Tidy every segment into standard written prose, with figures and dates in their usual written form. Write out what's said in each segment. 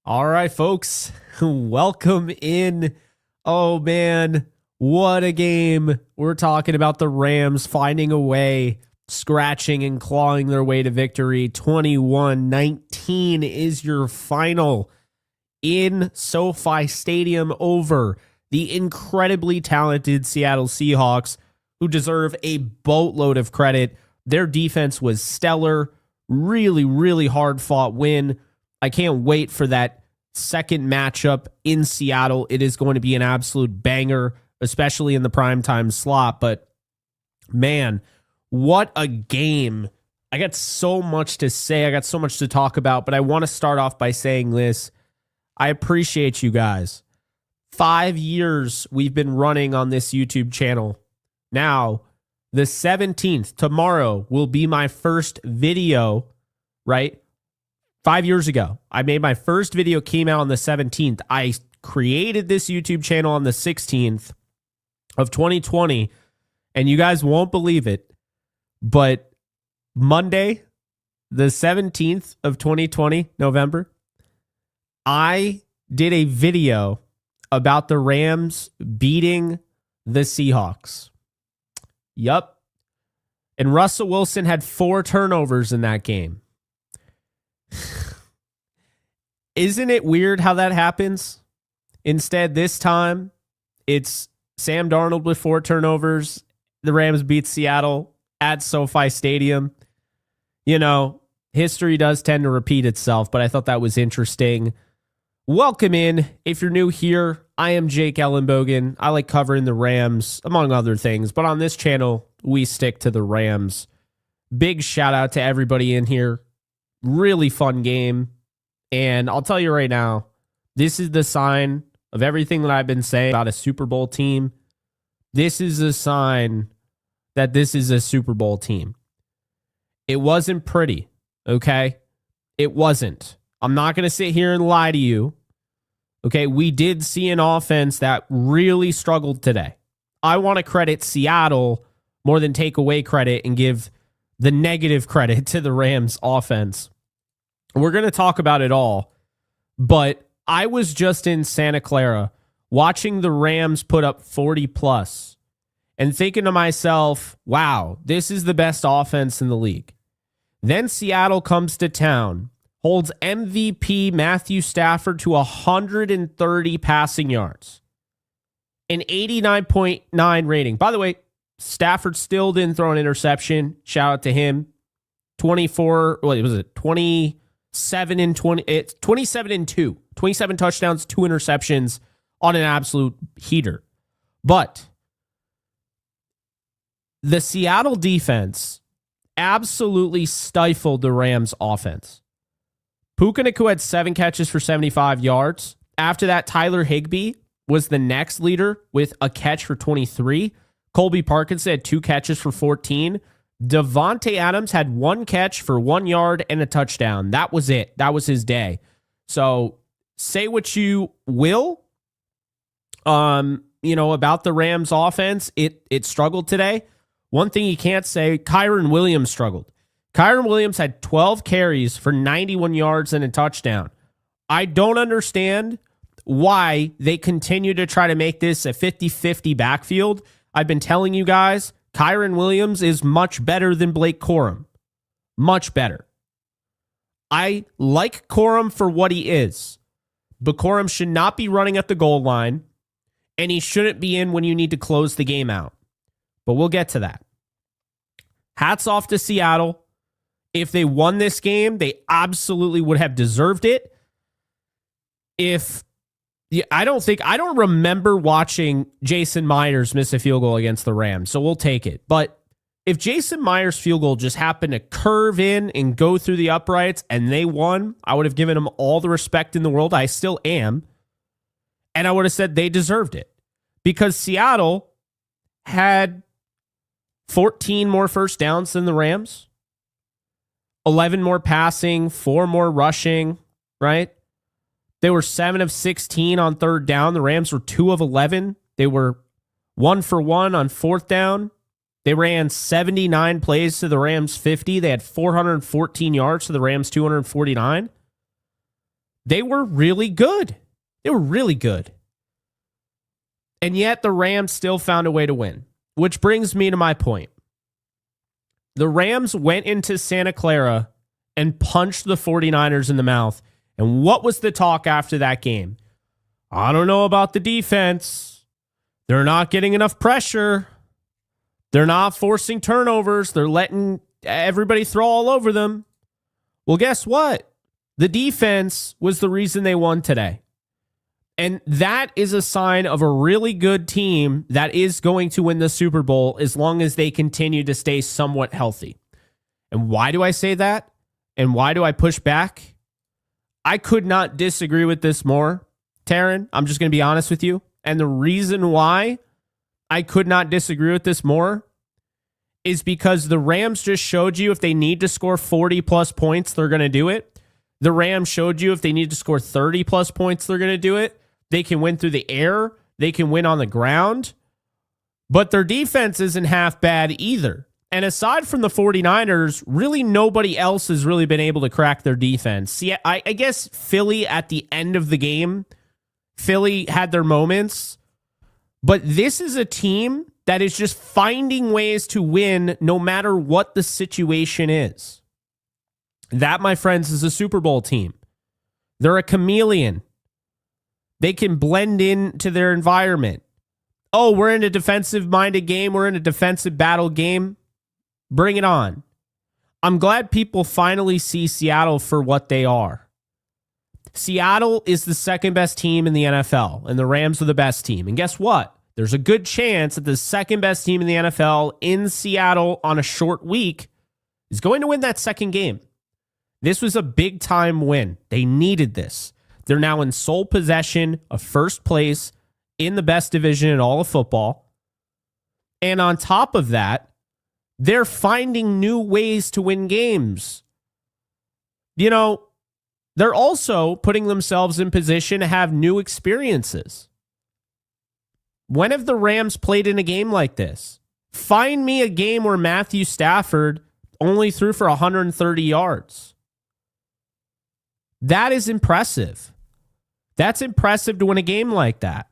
All right, folks, welcome in. Oh, man, what a game. We're talking about the Rams finding a way, scratching and clawing their way to victory. 21-19 is your final in SoFi Stadium over the incredibly talented Seattle Seahawks, who deserve a boatload of credit. Their defense was stellar, really hard-fought win. I can't wait for that second matchup in Seattle. It is going to be an absolute banger, especially in the primetime slot. But, man, what a game. I got so much to say. I got so much to talk about, but I want to start off by saying this. I appreciate you guys. 5 years we've been running on this YouTube channel. Now, the 17th, tomorrow, will be my first video, right? 5 years ago, I made my first video, came out on the 17th. I created this YouTube channel on the 16th of 2020, and you guys won't believe it, but Monday, the 17th of 2020, November, I did a video about the Rams beating the Seahawks. Yup. And Russell Wilson had 4 turnovers in that game. Isn't it weird how that happens? Instead, this time, it's Sam Darnold with 4 turnovers. The Rams beat Seattle at SoFi Stadium. You know, history does tend to repeat itself, but I thought that was interesting. Welcome in. If you're new here, I am Jake Ellenbogen. I like covering the Rams, among other things, but on this channel, we stick to the Rams. Big shout out to everybody in here. Really fun game. And I'll tell you right now, this is the sign of everything that I've been saying about a Super Bowl team. This is a sign that this is a Super Bowl team. It wasn't pretty, okay? It wasn't. I'm not going to sit here and lie to you. Okay, we did see an offense that really struggled today. I want to credit Seattle more than take away credit and give the negative credit to the Rams offense. We're going to talk about it all, but I was just in Santa Clara watching the Rams put up 40 plus and thinking to myself, wow, this is the best offense in the league. Then Seattle comes to town, holds MVP Matthew Stafford to 130 passing yards, an 89.9 rating. By the way, Stafford still didn't throw an interception. Shout out to him. 27 and 2. 27 touchdowns, 2 interceptions on an absolute heater. But the Seattle defense absolutely stifled the Rams offense. Puka Nacua had 7 catches for 75 yards. After that, Tyler Higbee was the next leader with a catch for 23. Colby Parkinson had 2 catches for 14. Davante Adams had 1 catch for 1 yard and a touchdown. That was it. That was his day. So say what you will, about the Rams offense. It struggled today. One thing you can't say, Kyren Williams struggled. Kyren Williams had 12 carries for 91 yards and a touchdown. I don't understand why they continue to try to make this a 50-50 backfield. I've been telling you guys, Kyren Williams is much better than Blake Corum. Much better. I like Corum for what he is, but Corum should not be running at the goal line, and he shouldn't be in when you need to close the game out. But we'll get to that. Hats off to Seattle. If they won this game, they absolutely would have deserved it. I don't remember watching Jason Myers miss a field goal against the Rams, so we'll take it. But if Jason Myers' field goal just happened to curve in and go through the uprights and they won, I would have given them all the respect in the world. I still am. And I would have said they deserved it. Because Seattle had 14 more first downs than the Rams. 11 more passing, 4 more rushing, right? They were 7 of 16 on third down. The Rams were 2 of 11. They were 1 for 1 on fourth down. They ran 79 plays to the Rams 50. They had 414 yards to the Rams 249. They were really good. They were really good. And yet the Rams still found a way to win, which brings me to my point. The Rams went into Santa Clara and punched the 49ers in the mouth. And what was the talk after that game? I don't know about the defense. They're not getting enough pressure. They're not forcing turnovers. They're letting everybody throw all over them. Well, guess what? The defense was the reason they won today. And that is a sign of a really good team that is going to win the Super Bowl as long as they continue to stay somewhat healthy. And why do I say that? And why do I push back? I could not disagree with this more, Taryn. I'm just going to be honest with you. And the reason why I could not disagree with this more is because the Rams just showed you if they need to score 40 plus points, they're going to do it. The Rams showed you if they need to score 30 plus points, they're going to do it. They can win through the air. They can win on the ground. But their defense isn't half bad either. And aside from the 49ers, really nobody else has really been able to crack their defense. See, I guess Philly at the end of the game, Philly had their moments. But this is a team that is just finding ways to win no matter what the situation is. That, my friends, is a Super Bowl team. They're a chameleon. They can blend into their environment. Oh, we're in a defensive-minded game. We're in a defensive battle game. Bring it on. I'm glad people finally see Seattle for what they are. Seattle is the second best team in the NFL, and the Rams are the best team. And guess what? There's a good chance that the second best team in the NFL in Seattle on a short week is going to win that second game. This was a big-time win. They needed this. They're now in sole possession of first place in the best division in all of football. And on top of that, they're finding new ways to win games. You know, they're also putting themselves in position to have new experiences. When have the Rams played in a game like this? Find me a game where Matthew Stafford only threw for 130 yards. That is impressive. That's impressive to win a game like that.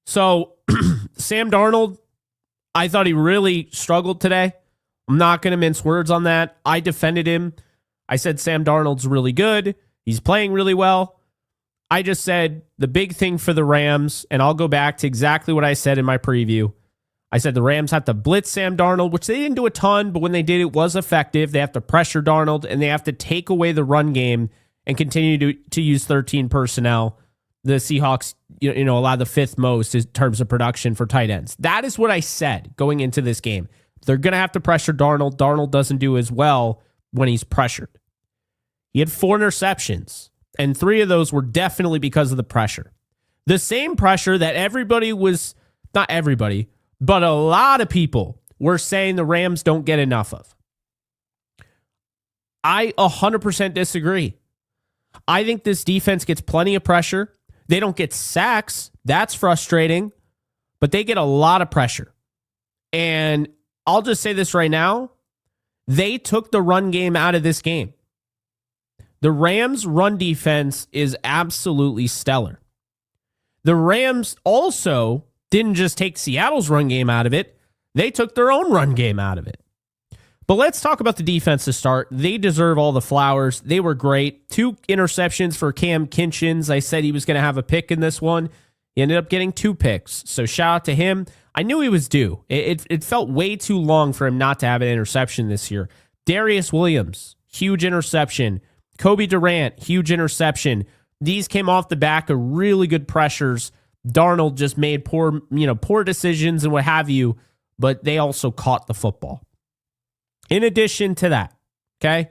So, Sam Darnold, I thought he really struggled today. I'm not going to mince words on that. I defended him. I said Sam Darnold's really good. He's playing really well. I just said the big thing for the Rams, and I'll go back to exactly what I said in my preview. I said the Rams have to blitz Sam Darnold, which they didn't do a ton, but when they did, it was effective. They have to pressure Darnold, and they have to take away the run game and continue to use 13 personnel. The Seahawks, allow the fifth most in terms of production for tight ends. That is what I said going into this game. They're going to have to pressure Darnold. Darnold doesn't do as well when he's pressured. He had 4 interceptions, and 3 of those were definitely because of the pressure. The same pressure that not everybody, but a lot of people were saying the Rams don't get enough of. I 100% disagree. I think this defense gets plenty of pressure. They don't get sacks. That's frustrating, but they get a lot of pressure. And I'll just say this right now. They took the run game out of this game. The Rams' run defense is absolutely stellar. The Rams also didn't just take Seattle's run game out of it. They took their own run game out of it. But let's talk about the defense to start. They deserve all the flowers. They were great. 2 interceptions for Cam Kinchins. I said he was going to have a pick in this one. He ended up getting 2 picks. So shout out to him. I knew he was due. It felt way too long for him not to have an interception this year. Darius Williams, huge interception. Kobe Durant, huge interception. These came off the back of really good pressures. Darnold just made poor decisions and what have you, but they also caught the football. In addition to that, okay,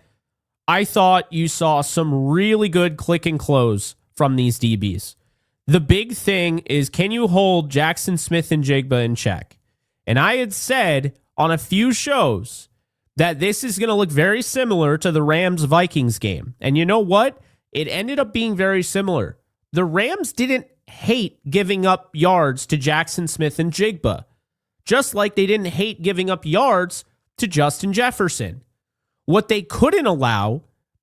I thought you saw some really good click and close from these DBs. The big thing is, can you hold Jackson Smith and Jigba in check? And I had said on a few shows that this is going to look very similar to the Rams-Vikings game. And you know what? It ended up being very similar. The Rams didn't hate giving up yards to Jackson Smith and Jigba, just like they didn't hate giving up yards to Justin Jefferson. What they couldn't allow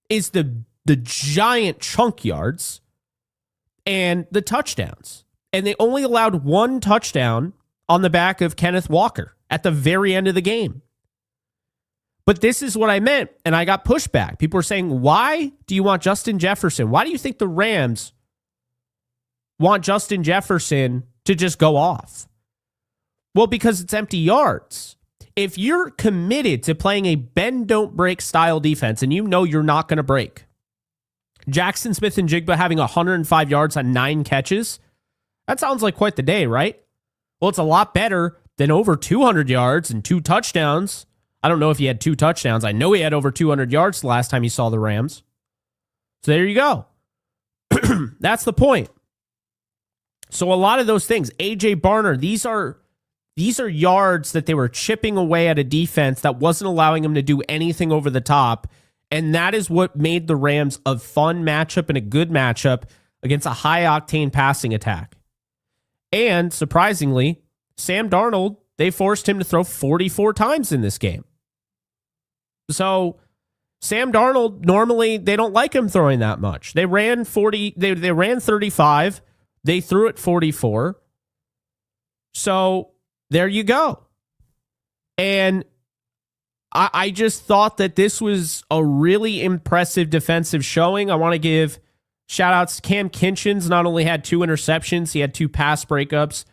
is the the giant chunk yards and the touchdowns. And they only allowed one touchdown on the back of Kenneth Walker at the very end of the game. But this is what I meant, and I got pushback. People were saying, why do you want Justin Jefferson? Why do you think the Rams want Justin Jefferson to just go off? Well, because it's empty yards. If you're committed to playing a bend-don't-break style defense, and you know you're not going to break, Jackson Smith and Jigba having 105 yards on 9 catches, that sounds like quite the day, right? Well, it's a lot better than over 200 yards and 2 touchdowns. I don't know if he had 2 touchdowns. I know he had over 200 yards the last time he saw the Rams. So there you go. That's the point. So a lot of those things, A.J. Barner, these are yards that they were chipping away at a defense that wasn't allowing them to do anything over the top. And that is what made the Rams a fun matchup and a good matchup against a high-octane passing attack. And surprisingly, Sam Darnold, they forced him to throw 44 times in this game. So Sam Darnold, normally they don't like him throwing that much. They ran 35. They threw it 44. So there you go. And I just thought that this was a really impressive defensive showing. I want to give shout outs to Cam Kinchins. Not only had 2 interceptions, he had 2 pass breakups.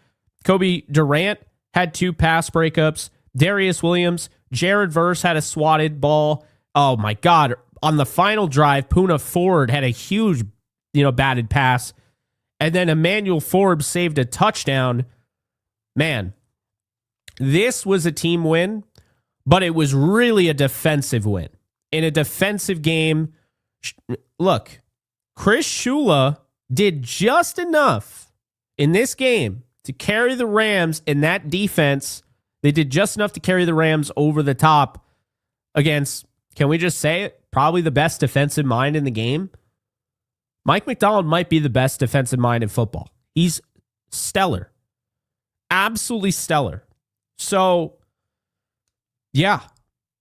Kobe Durant had 2 pass breakups. Darius Williams, Jared Verse had a swatted ball. Oh my God. On the final drive, Poona Ford had a huge, batted pass. And then Emmanuel Forbes saved a touchdown. Man, this was a team win, but it was really a defensive win. In a defensive game, look, Chris Shula did just enough in this game to carry the Rams in that defense. They did just enough to carry the Rams over the top against, can we just say it, probably the best defensive mind in the game. Mike McDonald might be the best defensive mind in football. He's stellar. Absolutely stellar. So, yeah,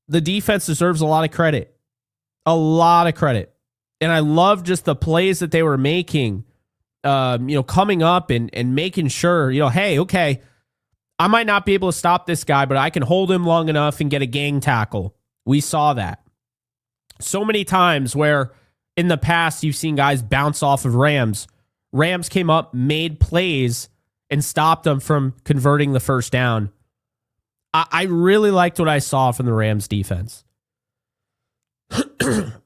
the defense deserves a lot of credit. A lot of credit. And I love just the plays that they were making, coming up and making sure, hey, okay, I might not be able to stop this guy, but I can hold him long enough and get a gang tackle. We saw that so many times where in the past you've seen guys bounce off of Rams. Rams came up, made plays, and stopped them from converting the first down. I really liked what I saw from the Rams defense.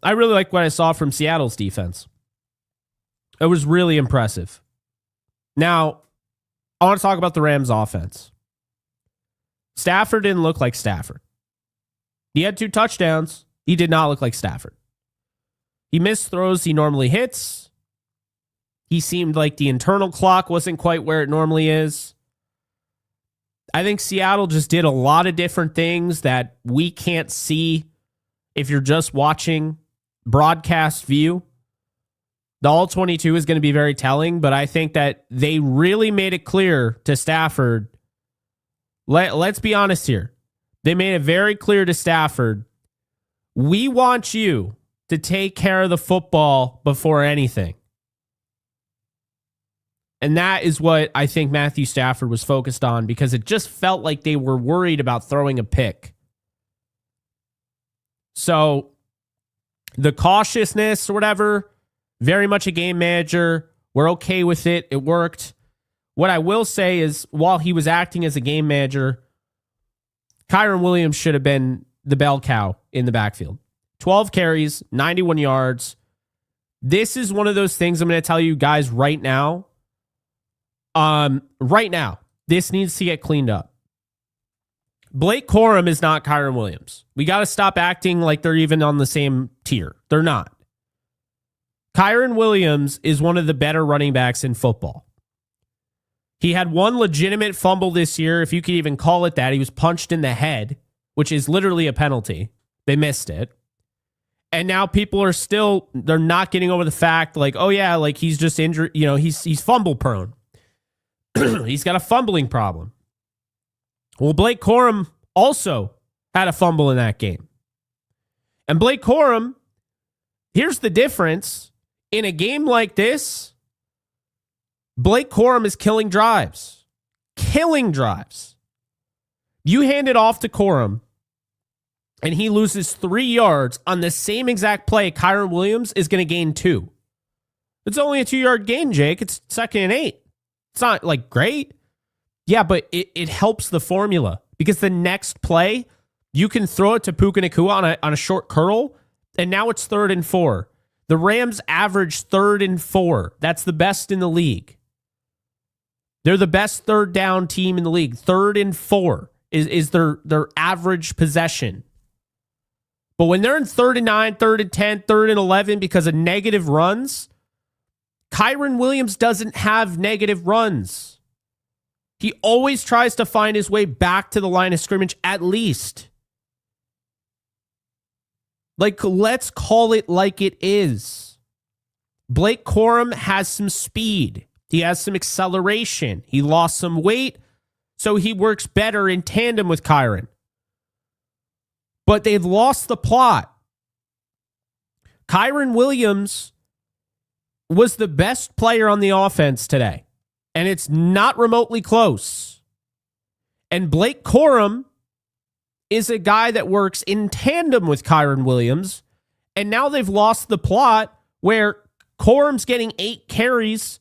I really liked what I saw from Seattle's defense. It was really impressive. Now, I want to talk about the Rams offense. Stafford didn't look like Stafford. He had 2 touchdowns. He did not look like Stafford. He missed throws he normally hits. He seemed like the internal clock wasn't quite where it normally is. I think Seattle just did a lot of different things that we can't see if you're just watching broadcast view. The All-22 is going to be very telling, but I think that they really made it clear to Stafford. Let's be honest here. They made it very clear to Stafford, we want you to take care of the football before anything. And that is what I think Matthew Stafford was focused on, because it just felt like they were worried about throwing a pick. So the cautiousness or whatever, very much a game manager. We're okay with it. It worked. What I will say is, while he was acting as a game manager, Kyren Williams should have been the bell cow in the backfield. 12 carries, 91 yards. This is one of those things I'm going to tell you guys right now. This needs to get cleaned up. Blake Corum is not Kyren Williams. We got to stop acting like they're even on the same tier. They're not. Kyren Williams is one of the better running backs in football. He had 1 legitimate fumble this year, if you could even call it that. He was punched in the head, which is literally a penalty. They missed it. And now people are still, they're not getting over the fact, like, oh yeah, like he's just injured, he's fumble prone. He's got a fumbling problem. Well, Blake Corum also had a fumble in that game. And Blake Corum Here's the difference. In a game like this, Blake Corum is killing drives. Killing drives. You hand it off to Corum, and he loses 3 yards on the same exact play. Kyren Williams is going to gain 2. It's only a 2-yard gain, Jake. It's 2nd and 8. It's not like great. Yeah, but it helps the formula because the next play, you can throw it to Puka Nacua on a short curl, and now it's 3rd and 4. The Rams average 3rd and 4. That's the best in the league. They're the best third down team in the league. 3rd and 4 is their average possession. But when they're in 3rd and 9, 3rd and 10, 3rd and 11 because of negative runs, Kyren Williams doesn't have negative runs. He always tries to find his way back to the line of scrimmage at least. Like, let's call it like it is. Blake Corum has some speed. He has some acceleration. He lost some weight, so he works better in tandem with Kyren. But they've lost the plot. Kyren Williams was the best player on the offense today, and it's not remotely close. And Blake Corum is a guy that works in tandem with Kyren Williams, and now they've lost the plot where Corum's getting 8 carries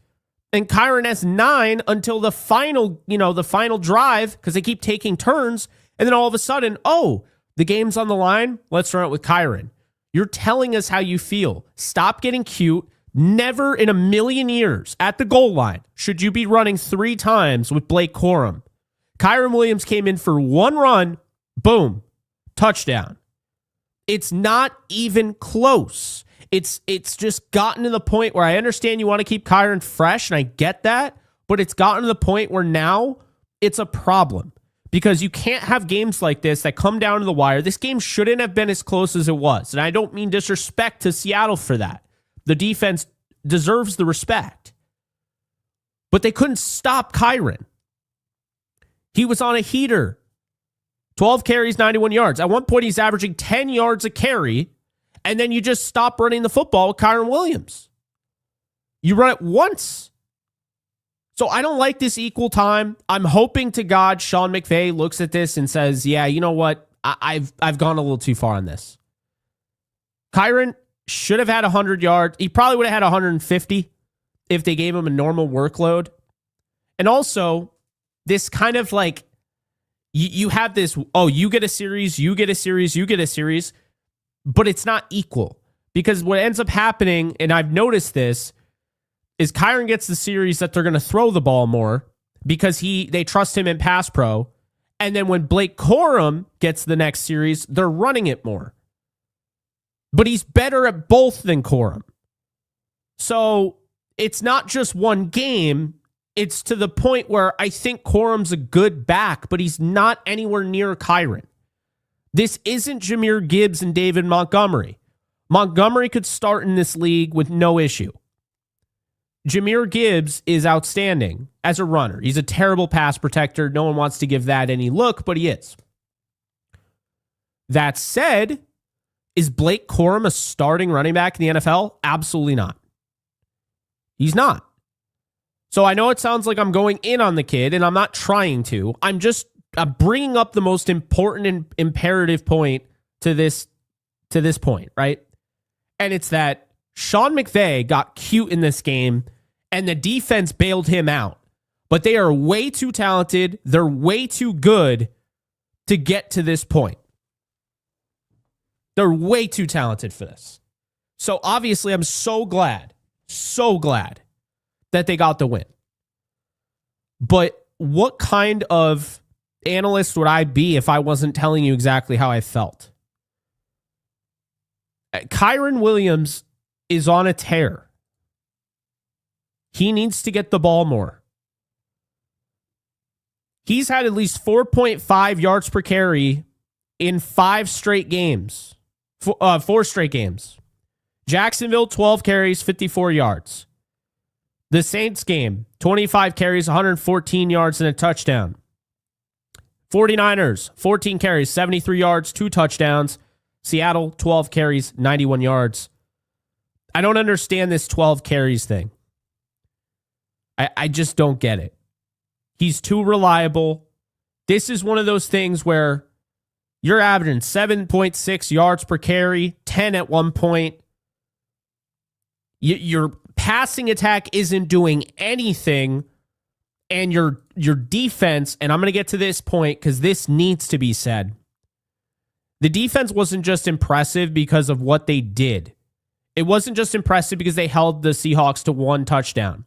and Kyren has 9 until the final drive because they keep taking turns, and then all of a sudden, oh, the game's on the line. Let's run it with Kyren. You're telling us how you feel. Stop getting cute. Never in a million years at the goal line should you be running 3 times with Blake Corum. Kyren Williams came in for 1 run, boom, touchdown. It's not even close. It's just gotten to the point where I understand you want to keep Kyren fresh, and I get that, but it's gotten to the point where now it's a problem. Because you can't have games like this that come down to the wire. This game shouldn't have been as close as it was. And I don't mean disrespect to Seattle for that. The defense deserves the respect. But they couldn't stop Kyren. He was on a heater. 12 carries, 91 yards. At one point, he's averaging 10 yards a carry. And then you just stop running the football with Kyren Williams. You run it once. So I don't like this equal time. I'm hoping to God Sean McVay looks at this and says, yeah, you know what? I've gone a little too far on this. Kyren should have had 100 yards. He probably would have had 150 if they gave him a normal workload. And also, this kind of like, you have this, oh, you get a series, you get a series, you get a series, but it's not equal. Because what ends up happening, and I've noticed this, is Kyren gets the series that they're going to throw the ball more because they trust him in pass pro. And then when Blake Corum gets the next series, they're running it more. But he's better at both than Corum. So it's not just one game. It's to the point where I think Corum's a good back, but he's not anywhere near Kyren. This isn't Jahmyr Gibbs and David Montgomery. Montgomery could start in this league with no issue. Jahmyr Gibbs is outstanding as a runner. He's a terrible pass protector. No one wants to give that any look, but he is. That said, is Blake Corum a starting running back in the NFL? Absolutely not. He's not. So I know it sounds like I'm going in on the kid, and I'm not trying to. I'm bringing up the most important and imperative point to this point, right? And it's that Sean McVay got cute in this game, and the defense bailed him out. But they are way too talented. They're way too good to get to this point. They're way too talented for this. So obviously, I'm so glad that they got the win. But what kind of analyst would I be if I wasn't telling you exactly how I felt? Kyren Williams is on a tear. He needs to get the ball more. He's had at least 4.5 yards per carry in 5 straight games. 4 straight games. Jacksonville, 12 carries, 54 yards. The Saints game, 25 carries, 114 yards, and a touchdown. 49ers, 14 carries, 73 yards, 2 touchdowns. Seattle, 12 carries, 91 yards. I don't understand this 12 carries thing. I just don't get it. He's too reliable. This is one of those things where you're averaging 7.6 yards per carry, 10 at one point. Your passing attack isn't doing anything, and your defense, and I'm going to get to this point because this needs to be said. The defense wasn't just impressive because of what they did. It wasn't just impressive because they held the Seahawks to 1 touchdown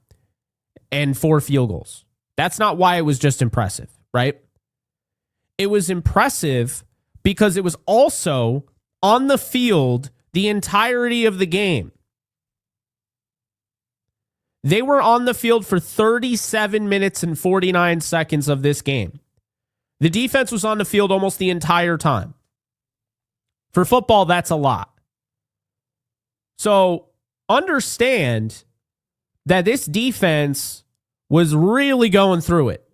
and 4 field goals. That's not why it was just impressive, right? It was impressive because it was also on the field the entirety of the game. They were on the field for 37 minutes and 49 seconds of this game. The defense was on the field almost the entire time. For football, that's a lot. So understand that this defense was really going through it.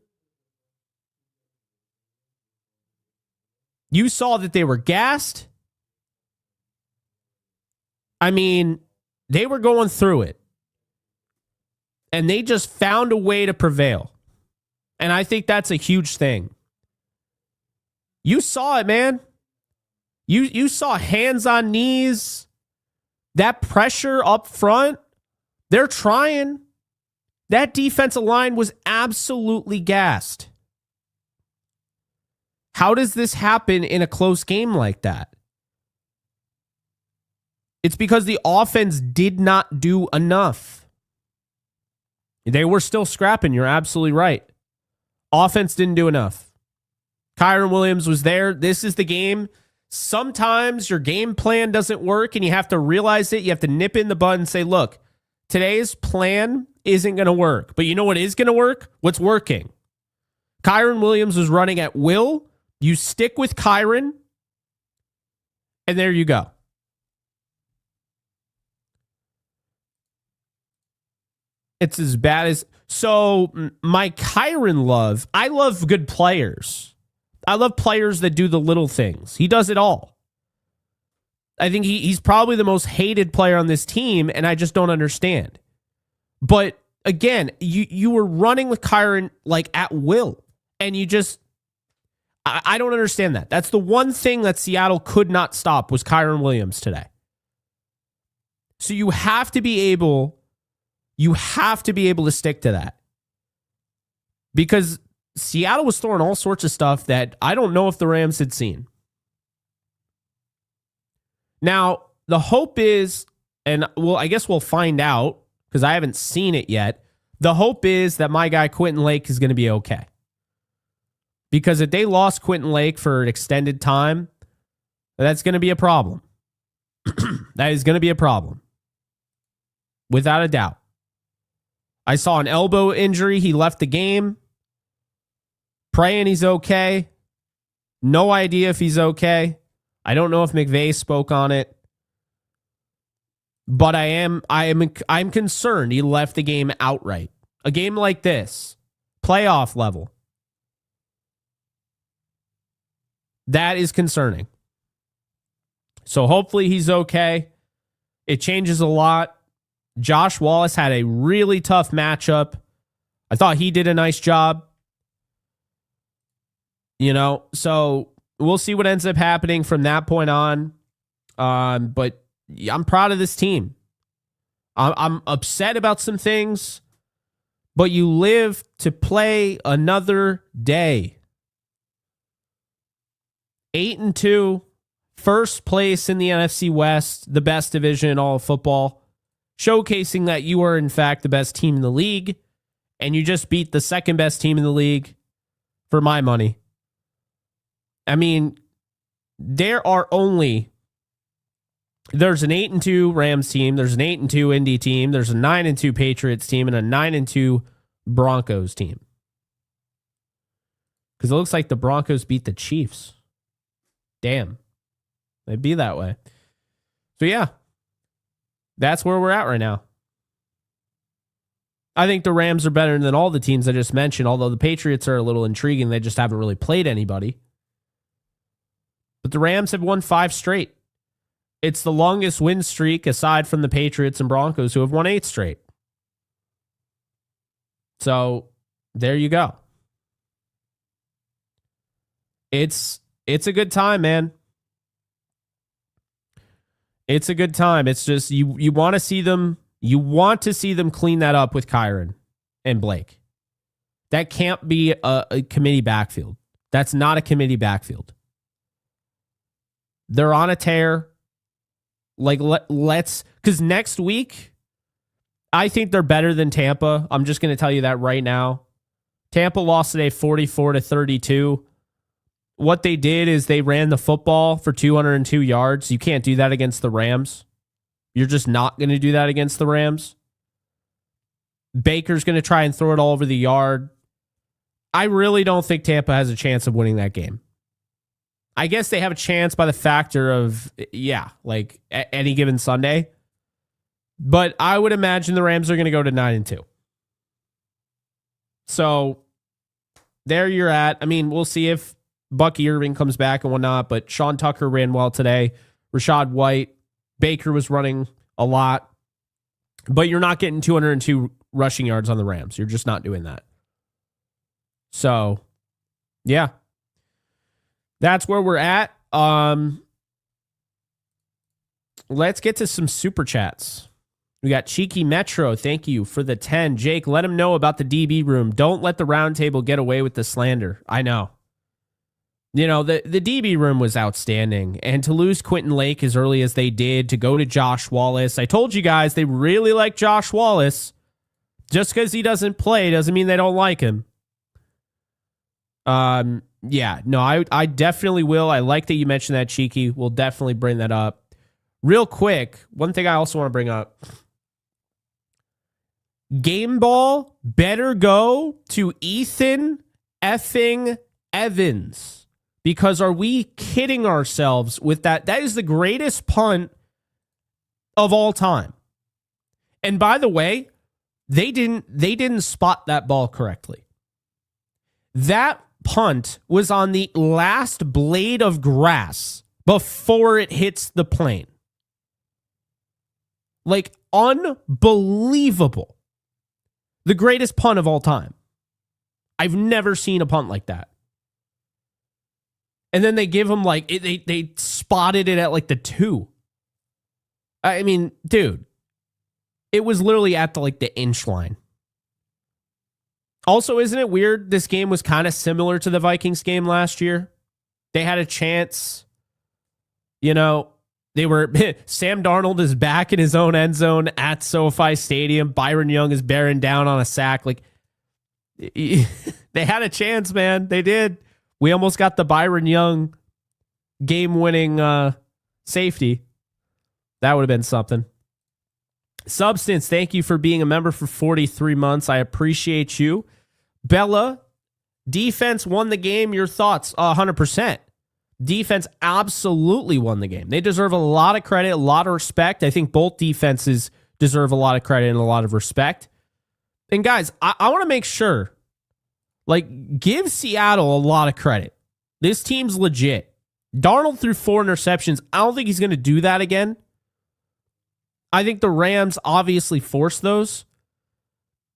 You saw that they were gassed. I mean, they were going through it. And they just found a way to prevail. And I think that's a huge thing. You saw it, man. You saw hands on knees. That pressure up front. They're trying. That defensive line was absolutely gassed. How does this happen in a close game like that? It's because the offense did not do enough. They were still scrapping. You're absolutely right. Offense didn't do enough. Kyren Williams was there. This is the game. Sometimes your game plan doesn't work and you have to realize it. You have to nip in the bud and say, look, today's plan isn't going to work. But you know what is going to work? What's working? Kyren Williams was running at will. You stick with Kyren, and there you go. It's as bad as... So, my Kyren love, I love good players. I love players that do the little things. He does it all. I think he's probably the most hated player on this team, and I just don't understand. But, again, you were running with Kyren like at will, and you just... I don't understand that. That's the one thing that Seattle could not stop was Kyren Williams today. So you have to be able to stick to that. Because Seattle was throwing all sorts of stuff that I don't know if the Rams had seen. Now, the hope is, and I guess we'll find out because I haven't seen it yet. The hope is that my guy Quentin Lake is going to be okay. Because if they lost Quentin Lake for an extended time, that's going to be a problem. That is going to be a problem. Without a doubt. I saw an elbow injury. He left the game. Praying he's okay. No idea if he's okay. I don't know if McVay spoke on it. But I'm concerned he left the game outright. A game like this, playoff level. That is concerning. So hopefully he's okay. It changes a lot. Josh Wallace had a really tough matchup. I thought he did a nice job. So we'll see what ends up happening from that point on. But I'm proud of this team. I'm upset about some things, but you live to play another day. 8-2, first place in the NFC West, the best division in all of football, showcasing that you are in fact the best team in the league, and you just beat the second best team in the league for my money. I mean, there's an 8-2 Rams team, there's an 8-2 Indy team, there's a 9-2 Patriots team, and a 9-2 Broncos team. Because it looks like the Broncos beat the Chiefs. Damn. It'd be that way. So yeah, that's where we're at right now. I think the Rams are better than all the teams I just mentioned, although the Patriots are a little intriguing. They just haven't really played anybody. But the Rams have won 5 straight. It's the longest win streak aside from the Patriots and Broncos, who have won 8 straight. So there you go. It's a good time, man. It's a good time. It's just you want to see them. You want to see them clean that up with Kyron and Blake. That can't be a committee backfield. That's not a committee backfield. They're on a tear. Like, let's, because next week, I think they're better than Tampa. I'm just going to tell you that right now. Tampa lost today 44-32. What they did is they ran the football for 202 yards. You can't do that against the Rams. You're just not going to do that against the Rams. Baker's going to try and throw it all over the yard. I really don't think Tampa has a chance of winning that game. I guess they have a chance by the factor of, like any given Sunday. But I would imagine the Rams are going to go to 9-2. So there you're at. I mean, we'll see if Bucky Irving comes back and whatnot, but Sean Tucker ran well today. Rashad White, Baker was running a lot. But you're not getting 202 rushing yards on the Rams. You're just not doing that. So, yeah. That's where we're at. Let's get to some super chats. We got Cheeky Metro. Thank you for the 10. Jake, let him know about the DB room. Don't let the round table get away with the slander. I know. You know, the DB room was outstanding. And to lose Quentin Lake as early as they did, to go to Josh Wallace. I told you guys they really like Josh Wallace. Just because he doesn't play doesn't mean they don't like him. Yeah, no, I definitely will. I like that you mentioned that, Cheeky. We'll definitely bring that up. Real quick, one thing I also want to bring up. Game ball better go to Ethan effing Evans. Because are we kidding ourselves with that? That is the greatest punt of all time. And by the way, they didn't spot that ball correctly. That punt was on the last blade of grass before it hits the plane. Like, unbelievable. The greatest punt of all time. I've never seen a punt like that. And then they give him like, they spotted it at like the 2. I mean, dude, it was literally at the inch line. Also, isn't it weird? This game was kind of similar to the Vikings game last year. They had a chance. You know, Sam Darnold is back in his own end zone at SoFi Stadium. Byron Young is bearing down on a sack. Like, they had a chance, man. They did. We almost got the Byron Young game-winning safety. That would have been something. Substance, thank you for being a member for 43 months. I appreciate you. Bella, defense won the game. Your thoughts? 100%. Defense absolutely won the game. They deserve a lot of credit, a lot of respect. I think both defenses deserve a lot of credit and a lot of respect. And guys, I want to make sure, give Seattle a lot of credit. This team's legit. Darnold threw 4 interceptions. I don't think he's going to do that again. I think the Rams obviously forced those,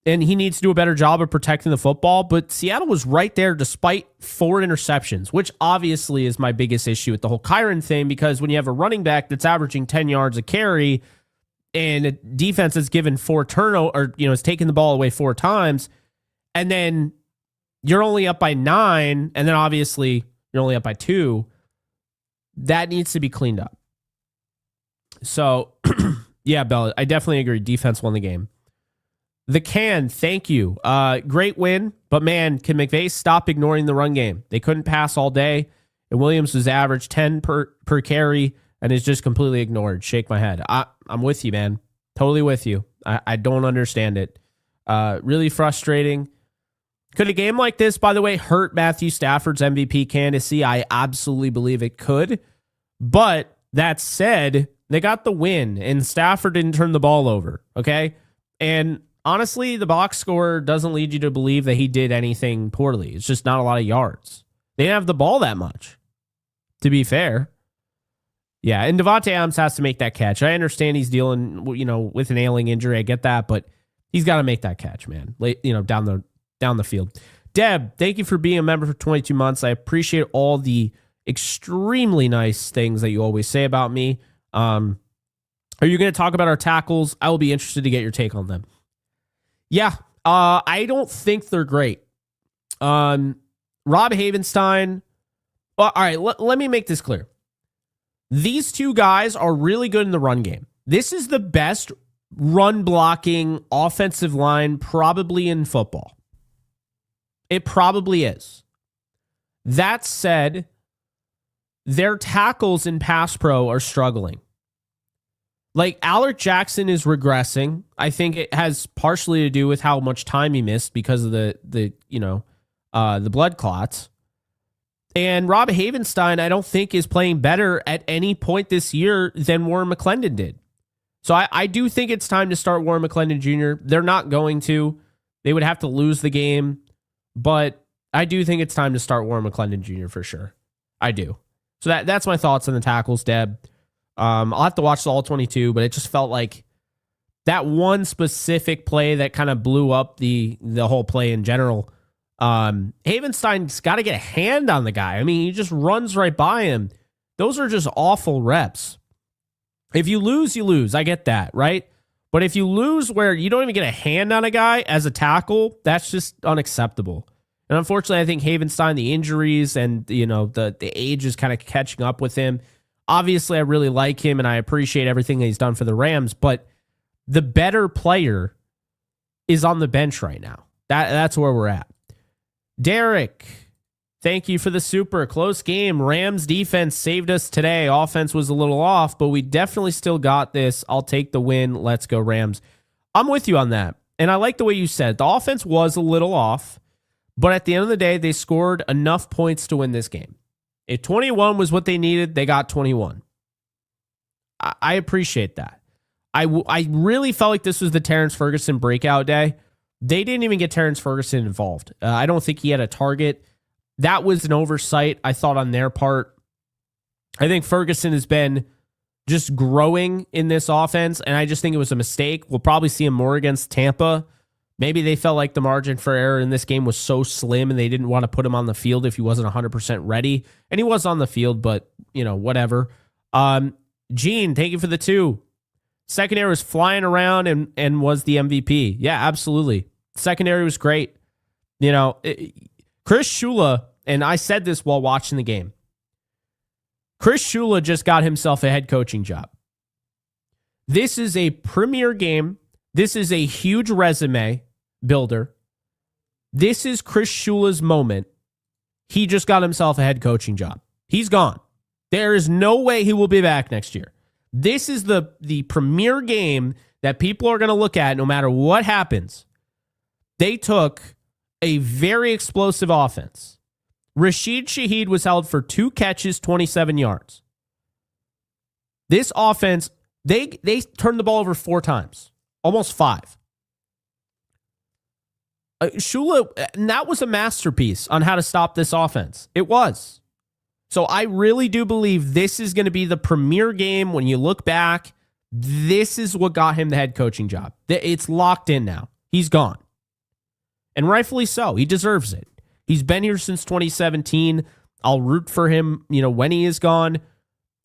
and he needs to do a better job of protecting the football, but Seattle was right there despite 4 interceptions, which obviously is my biggest issue with the whole Kyron thing, because when you have a running back that's averaging 10 yards a carry and a defense that's given 4 turnovers, or, has taken the ball away 4 times, and then you're only up by 9, and then obviously you're only up by 2, that needs to be cleaned up. So, yeah, Bella, I definitely agree. Defense won the game. The Can, thank you. Great win, but man, can McVay stop ignoring the run game? They couldn't pass all day, and Williams was average 10 per carry and is just completely ignored. Shake my head. I'm with you, man. Totally with you. I don't understand it. Really frustrating. Could a game like this, by the way, hurt Matthew Stafford's MVP candidacy? I absolutely believe it could. But that said, they got the win, and Stafford didn't turn the ball over, okay? And honestly, the box score doesn't lead you to believe that he did anything poorly. It's just not a lot of yards. They didn't have the ball that much, to be fair. Yeah, and Devontae Adams has to make that catch. I understand he's dealing, with an ailing injury. I get that, but he's got to make that catch, man. Down the field. Deb, thank you for being a member for 22 months. I appreciate all the extremely nice things that you always say about me. Are you going to talk about our tackles? I will be interested to get your take on them. Yeah, I don't think they're great. Rob Havenstein. Well, all right, let me make this clear. These two guys are really good in the run game. This is the best run blocking offensive line probably in football. It probably is. That said, their tackles in pass pro are struggling. Like, Alec Jackson is regressing. I think it has partially to do with how much time he missed because of the blood clots. And Rob Havenstein, I don't think, is playing better at any point this year than Warren McClendon did. So I do think it's time to start Warren McClendon Jr. They're not going to. They would have to lose the game. But I do think it's time to start Warren McClendon Jr. for sure. I do. So that's my thoughts on the tackles, Deb. I'll have to watch the all 22, but it just felt like that one specific play that kind of blew up the whole play in general. Havenstein's got to get a hand on the guy. I mean, he just runs right by him. Those are just awful reps. If you lose, you lose. I get that, right? But if you lose where you don't even get a hand on a guy as a tackle, that's just unacceptable. And unfortunately, I think Havenstein, the injuries and the age is kind of catching up with him. Obviously, I really like him and I appreciate everything that he's done for the Rams, but the better player is on the bench right now. That's where we're at. Derek, thank you for the super. Close game. Rams defense saved us today. Offense was a little off, but we definitely still got this. I'll take the win. Let's go Rams. I'm with you on that. And I like the way you said it. The offense was a little off, but at the end of the day, they scored enough points to win this game. If 21 was what they needed, they got 21. I appreciate that. I really felt like this was the Terrence Ferguson breakout day. They didn't even get Terrence Ferguson involved. I don't think he had a target. That was an oversight, I thought, on their part. I think Ferguson has been just growing in this offense, and I just think it was a mistake. We'll probably see him more against Tampa. Maybe they felt like the margin for error in this game was so slim, and they didn't want to put him on the field if he wasn't 100% ready. And he was on the field, but, whatever. Gene, thank you for the 2. Secondary was flying around and was the MVP. Yeah, absolutely. Secondary was great. Chris Shula, and I said this while watching the game, Chris Shula just got himself a head coaching job. This is a premier game. This is a huge resume builder. This is Chris Shula's moment. He just got himself a head coaching job. He's gone. There is no way he will be back next year. This is the premier game that people are going to look at no matter what happens. They took a very explosive offense. Rashid Shaheed was held for 2 catches, 27 yards. This offense, they turned the ball over 4 times, almost 5. Shula, and that was a masterpiece on how to stop this offense. It was. So I really do believe this is going to be the premier game. When you look back, this is what got him the head coaching job. It's locked in now. He's gone. And rightfully so. He deserves it. He's been here since 2017. I'll root for him, when he is gone.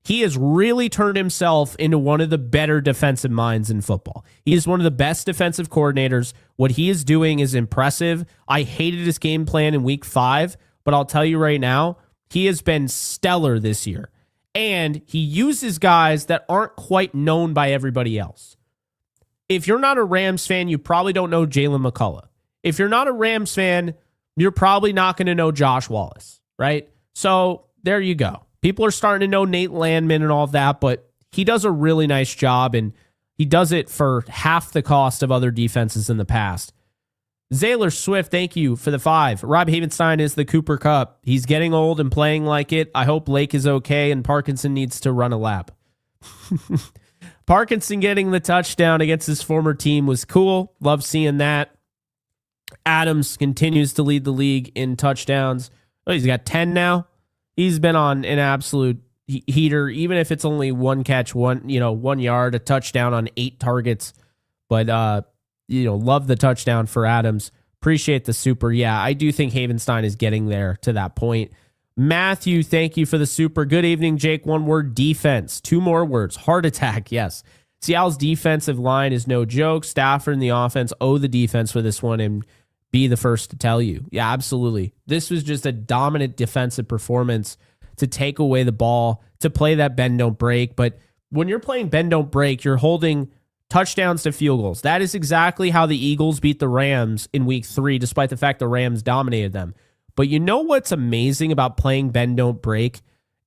He has really turned himself into one of the better defensive minds in football. He is one of the best defensive coordinators. What he is doing is impressive. I hated his game plan in week 5, but I'll tell you right now, he has been stellar this year. And he uses guys that aren't quite known by everybody else. If you're not a Rams fan, you probably don't know Jalen McCullough. If you're not a Rams fan, you're probably not going to know Josh Wallace, right? So there you go. People are starting to know Nate Landman and all of that, but he does a really nice job, and he does it for half the cost of other defenses in the past. Zaylor Swift, thank you for the 5. Rob Havenstein is the Cooper Kupp. He's getting old and playing like it. I hope Lake is okay and Parkinson needs to run a lap. Parkinson getting the touchdown against his former team was cool. Love seeing that. Adams continues to lead the league in touchdowns. Oh, he's got 10 now. He's been on an absolute heater, even if it's only one catch, 1 yard, a touchdown on 8 targets. But, love the touchdown for Adams. Appreciate the super. Yeah, I do think Havenstein is getting there to that point. Matthew, thank you for the super. Good evening, Jake. 1 word, defense. 2 more words, heart attack. Yes. Seattle's defensive line is no joke. Stafford and the offense owe the defense for this one and be the first to tell you. Yeah, absolutely. This was just a dominant defensive performance to take away the ball, to play that bend, don't break. But when you're playing bend, don't break, you're holding touchdowns to field goals. That is exactly how the Eagles beat the Rams in week 3, despite the fact the Rams dominated them. But you know what's amazing about playing bend, don't break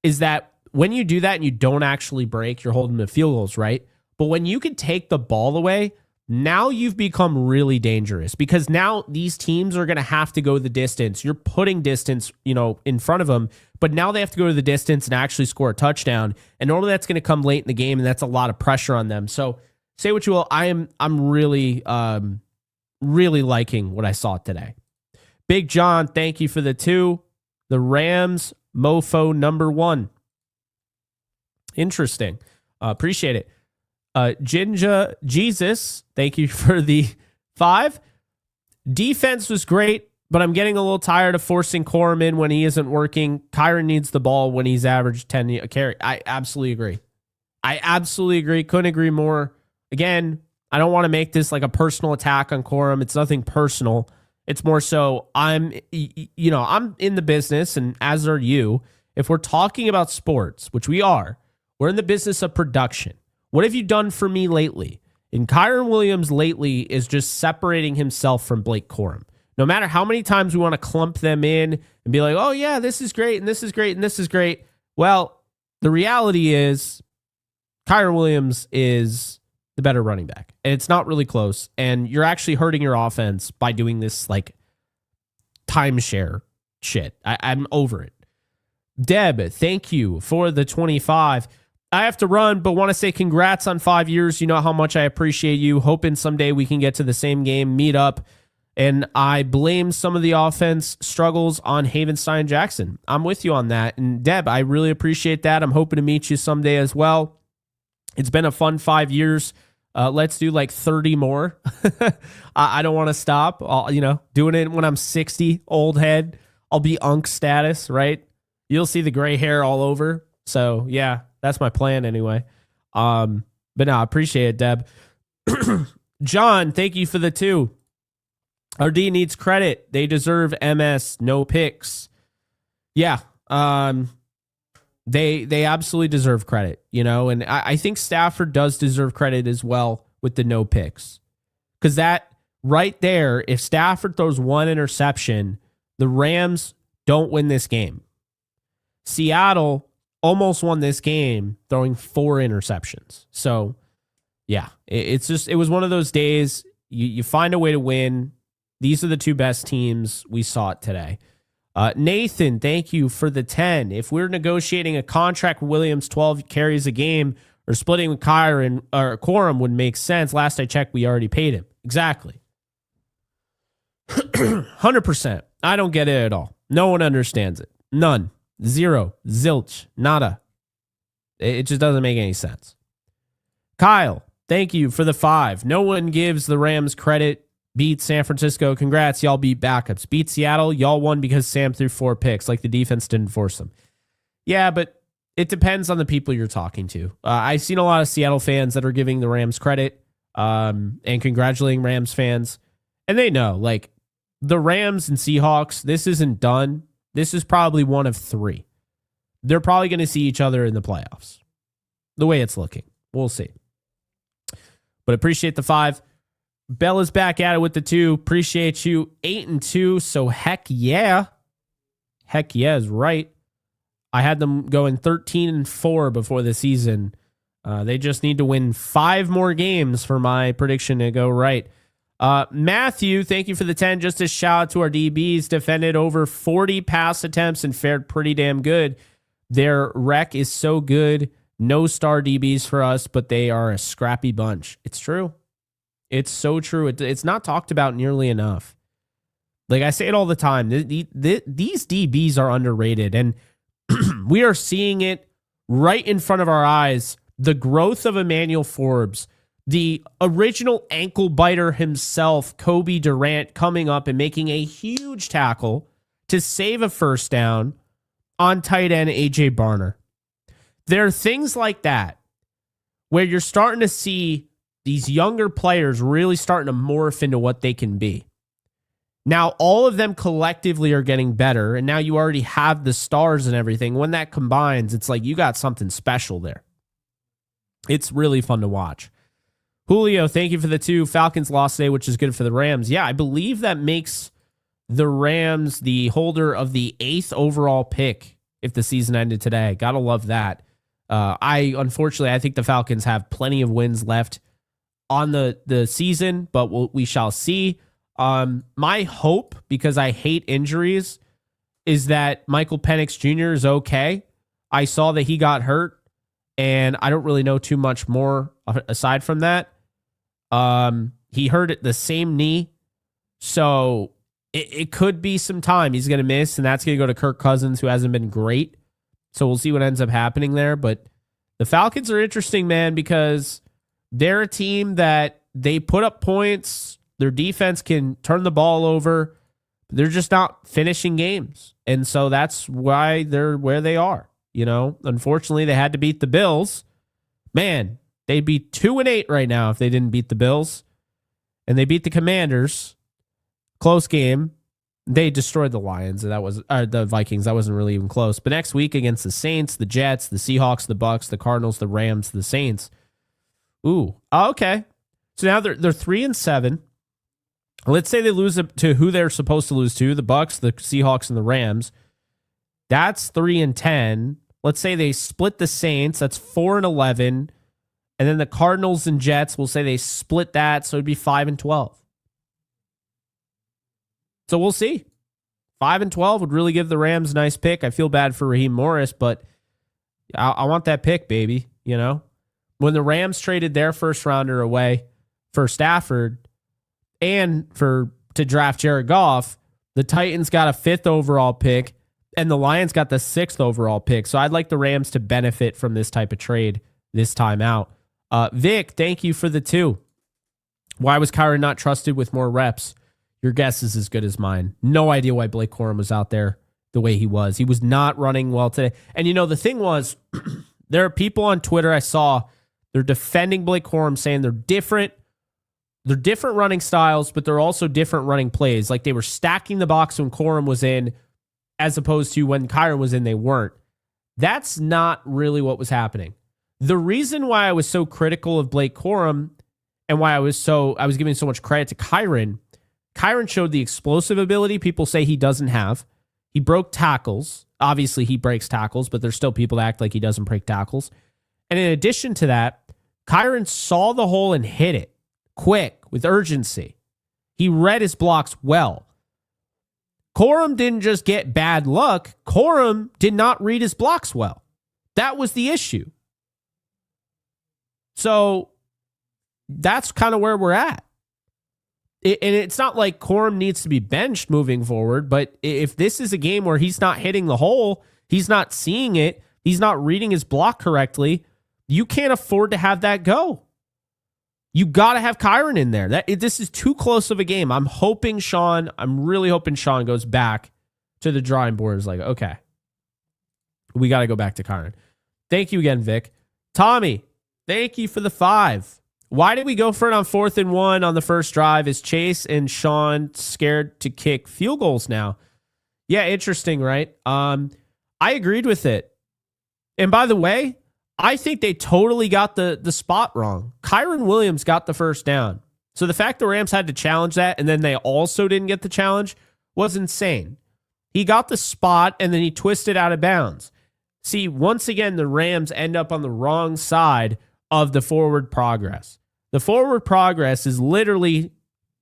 is that when you do that and you don't actually break, you're holding the field goals, right? But when you can take the ball away, now you've become really dangerous because now these teams are going to have to go the distance. You're putting distance, in front of them, but now they have to go to the distance and actually score a touchdown. And normally that's going to come late in the game, and that's a lot of pressure on them. So say what you will, I'm really, really liking what I saw today. Big John, thank you for the 2. The Rams mofo number 1. Interesting. Appreciate it. Jinja Jesus, thank you for the 5. Defense was great, but I'm getting a little tired of forcing Corum in when he isn't working. Kyron needs the ball when he's averaged 10 a carry. I absolutely agree. Couldn't agree more. Again, I don't want to make this like a personal attack on Corum. It's nothing personal. It's more so I'm in the business, and as are you. If we're talking about sports, which we are, we're in the business of production. What have you done for me lately? And Kyron Williams lately is just separating himself from Blake Corum. No matter how many times we want to clump them in and be like, oh yeah, this is great, and this is great, and this is great. Well, the reality is Kyron Williams is the better running back. And it's not really close. And you're actually hurting your offense by doing this like timeshare shit. I'm over it. Deb, thank you for the 25. I have to run, but want to say congrats on 5 years. You know how much I appreciate you. Hoping someday we can get to the same game, meet up. And I blame some of the offense struggles on Havenstein Jackson. I'm with you on that. And Deb, I really appreciate that. I'm hoping to meet you someday as well. It's been a fun 5 years. Let's do like 30 more. I don't want to stop. Doing it when I'm 60, old head. I'll be Unk status, right? You'll see the gray hair all over. So yeah, that's my plan anyway. But no, I appreciate it, Deb. John, thank you for the 2. RD needs credit. They deserve MS, no picks. Yeah. They absolutely deserve credit, and I think Stafford does deserve credit as well with the no picks. Because that right there, if Stafford throws 1 interception, the Rams don't win this game. Seattle almost won this game throwing 4 interceptions. So, yeah, it was one of those days. You find a way to win. These are the 2 best teams. We saw it today. Nathan, thank you for the 10. If we're negotiating a contract with Williams, 12 carries a game, or splitting with Kyron or Corum would make sense. Last I checked, we already paid him. Exactly. 100%. I don't get it at all. No one understands it. None. Zero. Zilch. Nada. It just doesn't make any sense. Kyle, thank you for the 5. No one gives the Rams credit. Beat San Francisco. Congrats. Y'all beat backups. Beat Seattle. Y'all won because Sam threw 4 picks. Like the defense didn't force them. Yeah, but it depends on the people you're talking to. I've seen a lot of Seattle fans that are giving the Rams credit and congratulating Rams fans. And they know, like, the Rams and Seahawks, this isn't done. This is probably one of 3. They're probably going to see each other in the playoffs. The way it's looking. We'll see. But appreciate the 5. Bella's back at it with the 2. Appreciate you. 8-2. So heck yeah. Heck yeah is right. I had them going 13-4 before the season. They just need to win 5 more games for my prediction to go right. Matthew, thank you for the 10. Just a shout out to our DBs. Defended over 40 pass attempts and fared pretty damn good. Their rec is so good. No star DBs for us, but they are a scrappy bunch. It's true. It's so true. It's not talked about nearly enough. Like I say it all the time. These DBs are underrated, and we are seeing it right in front of our eyes, the growth of Emmanuel Forbes, the original ankle biter himself, Kobe Durant, coming up and making a huge tackle to save a first down on tight end A.J. Barner. There are things like that where you're starting to see these younger players really starting to morph into what they can be. Now, all of them collectively are getting better, and now you already have the stars and everything. When that combines, it's like you got something special there. It's really fun to watch. Julio, thank you for the 2. Falcons lost today, which is good for the Rams. Yeah, I believe that makes the Rams the holder of the 8th overall pick if the season ended today. Gotta love that. Unfortunately, I think the Falcons have plenty of wins left on the season, but we shall see. My hope, because I hate injuries, is that Michael Penix Jr. is okay. I saw that he got hurt, and I don't really know too much more aside from that. He hurt at the same knee, so it could be some time he's going to miss, and that's going to go to Kirk Cousins, who hasn't been great. So we'll see what ends up happening there. But the Falcons are interesting, man, because they're a team that they put up points. Their defense can turn the ball over. They're just not finishing games. And so that's why they're where they are. You know, unfortunately, they had to beat the Bills. Man, they'd be 2-8 right now if they didn't beat the Bills. And they beat the Commanders. Close game. They destroyed the Lions, and that was the Vikings. That wasn't really even close. But next week against the Saints, the Jets, the Seahawks, the Bucks, the Cardinals, the Rams, the Saints. Ooh, okay. So now they're 3-7. Let's say they lose to who they're supposed to lose to, the Bucks, the Seahawks, and the Rams. That's 3-10. Let's say they split the Saints. That's 4-11. And then the Cardinals and Jets, we'll say they split that, so it'd be 5-12. So we'll see. 5-12 would really give the Rams a nice pick. I feel bad for Raheem Morris, but I want that pick, baby. You know, when the Rams traded their first rounder away for Stafford and to draft Jared Goff, the Titans got a 5th overall pick and the Lions got the 6th overall pick. So I'd like the Rams to benefit from this type of trade this time out. Vic, thank you for the 2. Why was Kyron not trusted with more reps? Your guess is as good as mine. No idea why Blake Corum was out there the way he was. He was not running well today. And, you know, the thing was, there are people on Twitter I saw, they're defending Blake Corum, saying they're different. They're different running styles, but they're also different running plays. Like they were stacking the box when Corum was in, as opposed to when Kyron was in, they weren't. That's not really what was happening. The reason why I was so critical of Blake Corum and why I was giving so much credit to Kyron showed the explosive ability people say he doesn't have. He broke tackles. Obviously, he breaks tackles, but there's still people that act like he doesn't break tackles. And in addition to that, Kyron saw the hole and hit it quick with urgency. He read his blocks well. Corum didn't just get bad luck. Corum did not read his blocks well. That was the issue. So that's kind of where we're at. And it's not like Corum needs to be benched moving forward, but if this is a game where he's not hitting the hole, he's not seeing it, he's not reading his block correctly, you can't afford to have that go. You got to have Kyron in there. This is too close of a game. I'm really hoping Sean goes back to the drawing board. Is like, okay, we got to go back to Kyron. Thank you again, Vic. Tommy, thank you for the 5. Why did we go for it on 4th and 1 on the first drive? Is Chase and Sean scared to kick field goals now? Yeah, interesting, right? I agreed with it. And by the way, I think they totally got the spot wrong. Kyron Williams got the first down. So the fact the Rams had to challenge that and then they also didn't get the challenge was insane. He got the spot and then he twisted out of bounds. See, once again, the Rams end up on the wrong side of the forward progress. The forward progress is literally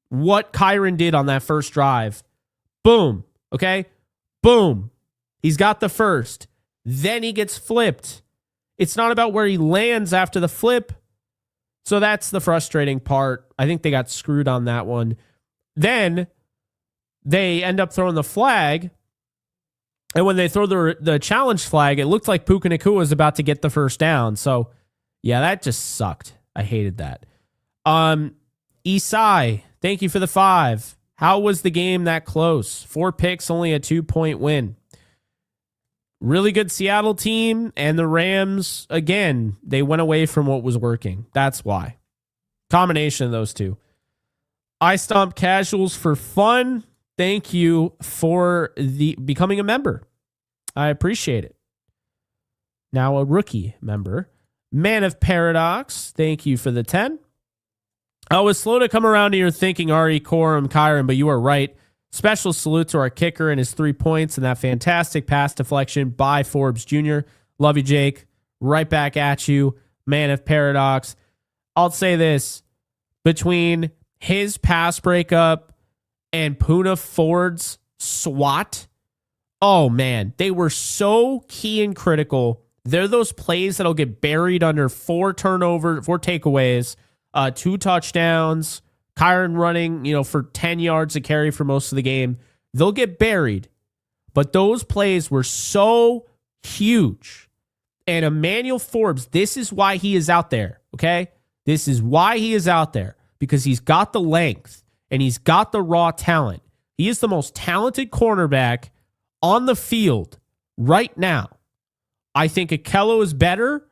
what Kyron did on that first drive. Boom. Okay? Boom. He's got the first. Then he gets flipped. It's not about where he lands after the flip. So that's the frustrating part. I think they got screwed on that one. Then they end up throwing the flag. And when they throw the challenge flag, it looked like Puka Nacua was about to get the first down. So, yeah, that just sucked. I hated that. Isai, thank you for the 5. How was the game that close? 4 picks, only a 2-point win. Really good Seattle team, and the Rams, again, they went away from what was working. That's why. Combination of those two. I Stomp Casuals for fun. Thank you for becoming a member. I appreciate it. Now a rookie member. Man of Paradox, thank you for the 10. I was slow to come around to your thinking, Ari, Corum, Kyron, but you are right. Special salute to our kicker and his 3 points and that fantastic pass deflection by Forbes Jr. Love you, Jake. Right back at you, Man of Paradox. I'll say this. Between his pass breakup and Poona Ford's swat, oh, man, they were so key and critical. They're those plays that'll get buried under 4 takeaways, 2 touchdowns, Kyron running, for 10 yards a carry for most of the game. They'll get buried. But those plays were so huge. And Emmanuel Forbes, this is why he is out there, okay? This is why he is out there. Because he's got the length and he's got the raw talent. He is the most talented cornerback on the field right now. I think Akello is better,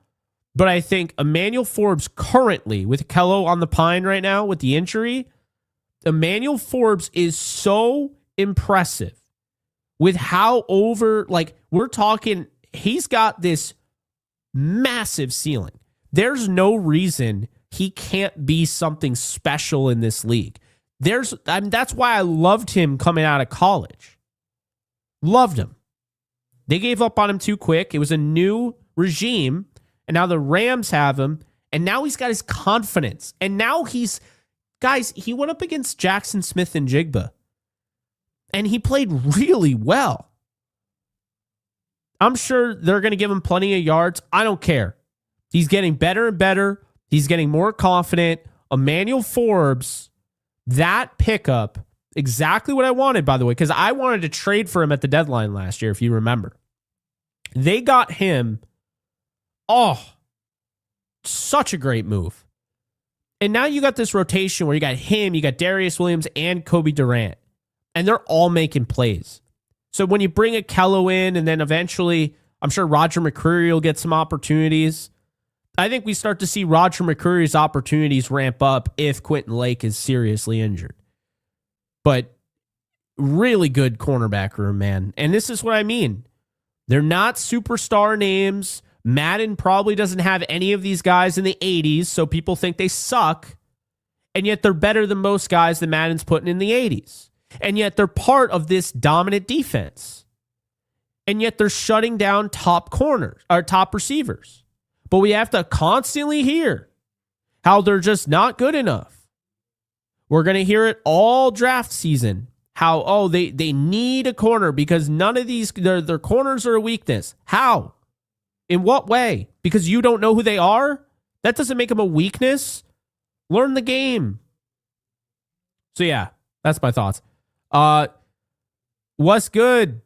but I think Emmanuel Forbes currently, with Akello on the pine right now with the injury, Emmanuel Forbes is so impressive with how we're talking, he's got this massive ceiling. There's no reason he can't be something special in this league. That's why I loved him coming out of college. Loved him. They gave up on him too quick. It was a new regime, and now the Rams have him, and now he's got his confidence. And now he went up against Jackson Smith and Jigba, and he played really well. I'm sure they're going to give him plenty of yards. I don't care. He's getting better and better. He's getting more confident. Emmanuel Forbes, that pickup, exactly what I wanted, by the way, because I wanted to trade for him at the deadline last year, if you remember. They got him. Oh, such a great move. And now you got this rotation where you got him, you got Darius Williams, and Kobe Durant. And they're all making plays. So when you bring Akello in, and then eventually, I'm sure Roger McCreary will get some opportunities. I think we start to see Roger McCreary's opportunities ramp up if Quentin Lake is seriously injured. But really good cornerback room, man. And this is what I mean. They're not superstar names. Madden probably doesn't have any of these guys in the 80s, so people think they suck. And yet they're better than most guys that Madden's putting in the 80s. And yet they're part of this dominant defense. And yet they're shutting down top corners or top receivers. But we have to constantly hear how they're just not good enough. We're going to hear it all draft season. How, they need a corner because none of these, their corners are a weakness. How? In what way? Because you don't know who they are? That doesn't make them a weakness. Learn the game. So yeah, that's my thoughts. What's good?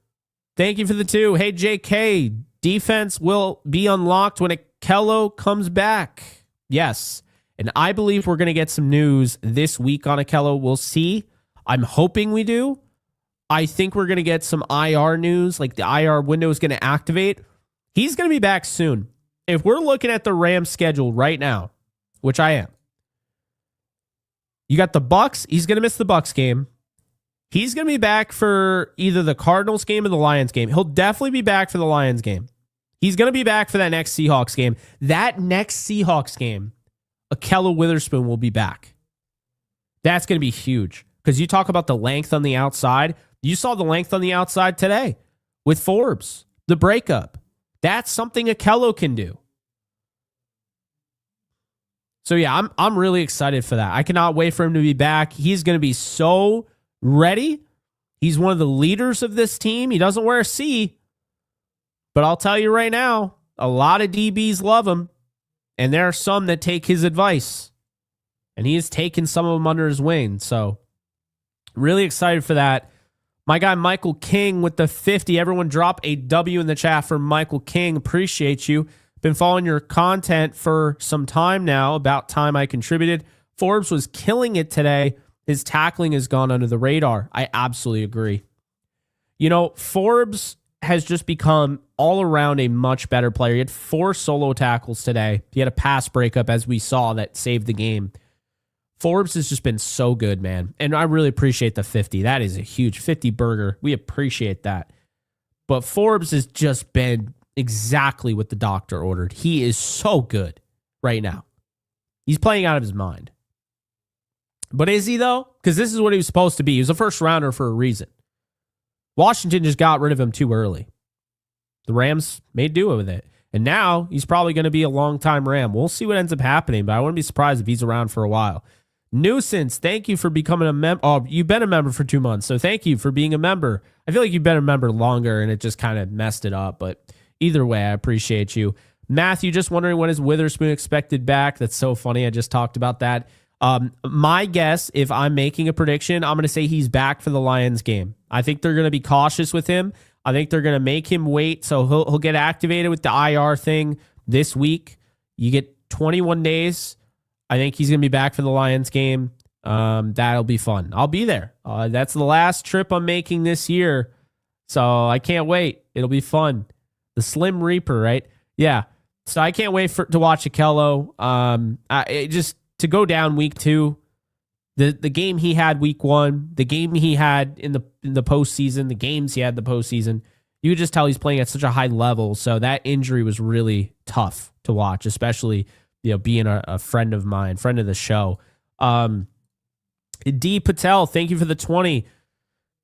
Thank you for the 2. Hey, JK, defense will be unlocked when Akello comes back. Yes. And I believe we're going to get some news this week on Akello. We'll see. I'm hoping we do. I think we're going to get some IR news, like the IR window is going to activate. He's going to be back soon. If we're looking at the Rams schedule right now, which I am, you got the Bucks. He's going to miss the Bucks game. He's going to be back for either the Cardinals game or the Lions game. He'll definitely be back for the Lions game. He's going to be back for that next Seahawks game. That next Seahawks game, Akello Witherspoon will be back. That's going to be huge. Because you talk about the length on the outside. You saw the length on the outside today with Forbes, the breakup. That's something Akello can do. So yeah, I'm really excited for that. I cannot wait for him to be back. He's going to be so ready. He's one of the leaders of this team. He doesn't wear a C. But I'll tell you right now, a lot of DBs love him. And there are some that take his advice. And he has taken some of them under his wing. So really excited for that. My guy Michael King with the 50. Everyone drop a W in the chat for Michael King. Appreciate you. Been following your content for some time now. About time I contributed. Forbes was killing it today. His tackling has gone under the radar. I absolutely agree. You know, Forbes has just become all around a much better player. He had 4 solo tackles today. He had a pass breakup, as we saw, that saved the game. Forbes has just been so good, man. And I really appreciate the 50. That is a huge 50 burger. We appreciate that. But Forbes has just been exactly what the doctor ordered. He is so good right now. He's playing out of his mind. But is he, though? Because this is what he was supposed to be. He was a first rounder for a reason. Washington just got rid of him too early. The Rams made do with it. And now he's probably going to be a long-time Ram. We'll see what ends up happening, but I wouldn't be surprised if he's around for a while. Nuisance, thank you for becoming a member. Oh, you've been a member for 2 months, so thank you for being a member. I feel like you've been a member longer, and it just kind of messed it up, but either way, I appreciate you. Matthew, just wondering when is Witherspoon expected back? That's so funny. I just talked about that. My guess, if I'm making a prediction, I'm going to say he's back for the Lions game. I think they're going to be cautious with him. I think they're going to make him wait, so he'll get activated with the IR thing this week. You get 21 days. I think he's going to be back for the Lions game. That'll be fun. I'll be there. That's the last trip I'm making this year, so I can't wait. It'll be fun. The Slim Reaper, right? Yeah. So I can't wait to watch Akello. To go down week 2, the game he had week 1, the game he had in the postseason, the games he had in the postseason, you could just tell he's playing at such a high level. So that injury was really tough to watch, especially being a friend of mine, friend of the show. D Patel, thank you for the 20.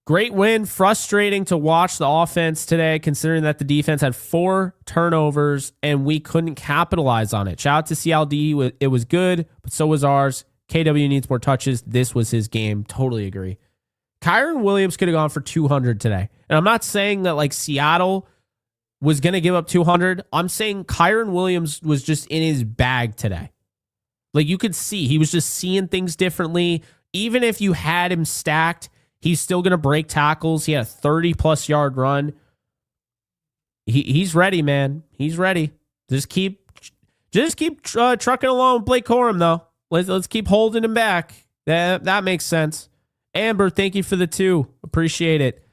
Great win. Frustrating to watch the offense today, considering that the defense had 4 turnovers and we couldn't capitalize on it. Shout out to CLD. It was good, but so was ours. KW needs more touches. This was his game. Totally agree. Kyron Williams could have gone for 200 today. And I'm not saying that like Seattle was going to give up 200. I'm saying Kyron Williams was just in his bag today. Like you could see, he was just seeing things differently. Even if you had him stacked, he's still going to break tackles. He had a 30-plus yard run. He's ready, man. He's ready. Just keep trucking along with Blake Corum, though. Let's keep holding him back. That makes sense. Amber, thank you for the 2. Appreciate it.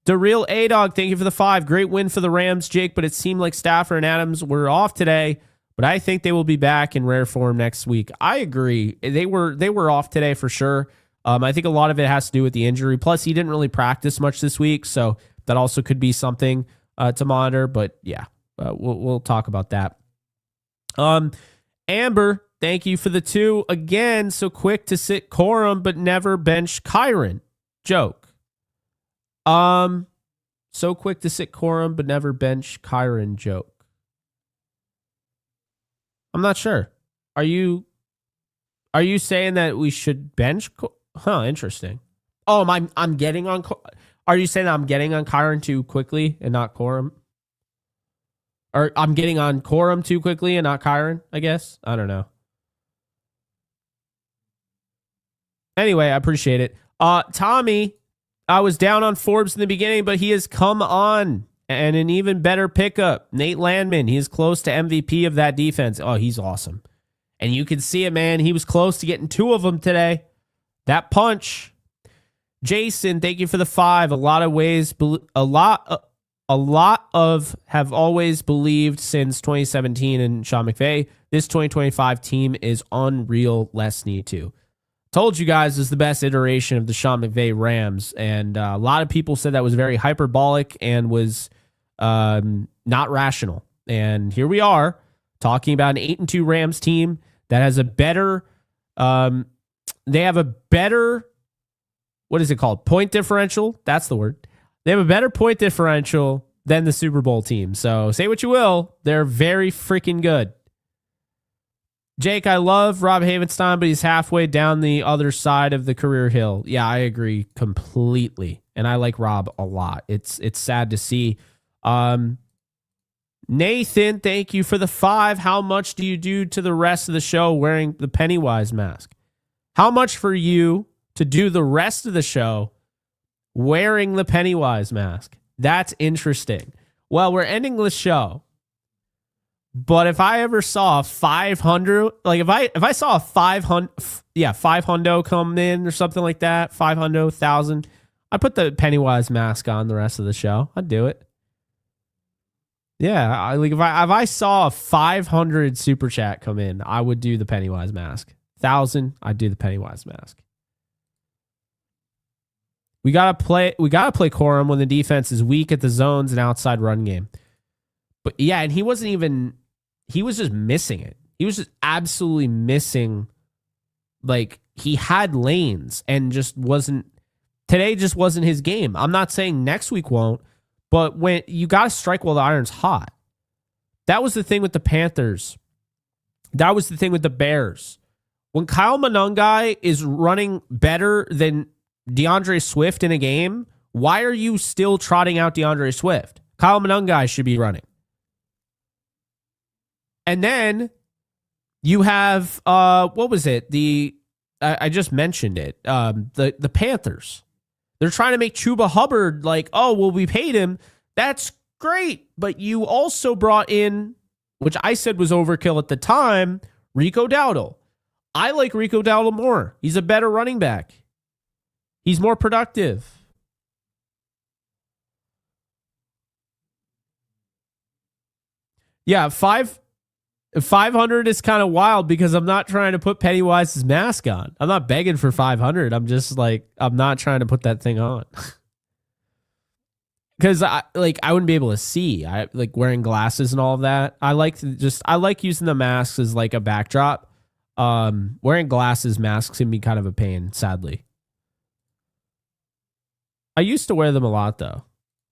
The real A-Dog, thank you for the 5. Great win for the Rams, Jake, but it seemed like Stafford and Adams were off today, but I think they will be back in rare form next week. I agree. They were off today for sure. I think a lot of it has to do with the injury. Plus, he didn't really practice much this week, so that also could be something to monitor. But yeah, we'll talk about that. Amber, thank you for the 2 again. So quick to sit Corum, but never bench Kyron. Joke. So quick to sit Corum, but never bench Kyron. Joke. I'm not sure. Are you saying that we should bench? Interesting. Oh, I'm getting on. Are you saying I'm getting on Kyron too quickly and not Corum? Or I'm getting on Corum too quickly and not Kyron, I guess. I don't know. Anyway, I appreciate it. Tommy, I was down on Forbes in the beginning, but he has come on and an even better pickup. Nate Landman, he is close to MVP of that defense. Oh, he's awesome. And you can see it, man. He was close to getting 2 of them today. That punch. Jason, thank you for the 5. A lot of have always believed since 2017 and Sean McVay, this 2025 team is unreal. Less need to. Told you guys this is the best iteration of the Sean McVay Rams, and a lot of people said that was very hyperbolic and was not rational. And here we are talking about an 8-2 Rams team that has a better, they have a better, what is it called? Point differential. That's the word. They have a better point differential than the Super Bowl team. So say what you will, they're very freaking good. Jake, I love Rob Havenstein, but he's halfway down the other side of the career hill. Yeah, I agree completely. And I like Rob a lot. It's sad to see. Nathan, thank you for the 5. How much do you do to the rest of the show wearing the Pennywise mask? How much for you to do the rest of the show wearing the Pennywise mask. That's interesting. Well, we're ending the show. But if I ever saw a 500, like if I saw a 500, 500 come in or something like that, 500,000, I'd put the Pennywise mask on the rest of the show. I'd do it. Yeah, if I saw a 500 super chat come in, I would do the Pennywise mask. 1,000, I'd do the Pennywise mask. We gotta play Corum when the defense is weak at the zones and outside run game. But yeah, and he was just missing it. He was just absolutely missing. Like, he had lanes and today just wasn't his game. I'm not saying next week won't, but when you got to strike while the iron's hot. That was the thing with the Panthers. That was the thing with the Bears. When Kyle Monangai is running better than DeAndre Swift in a game, why are you still trotting out DeAndre Swift? Kyle Monangai should be running. And then you have, what was it? I just mentioned it. The Panthers. They're trying to make Chuba Hubbard like, oh, well, we paid him. That's great. But you also brought in, which I said was overkill at the time, Rico Dowdle. I like Rico Dowdle more. He's a better running back. He's more productive. Yeah, 500 is kind of wild because I'm not trying to put Pennywise's mask on. I'm not begging for 500. I'm just like, I'm not trying to put that thing on. Because I wouldn't be able to see. I like wearing glasses and all of that. I like using the masks as like a backdrop. Wearing glasses, masks can be kind of a pain, sadly. I used to wear them a lot though,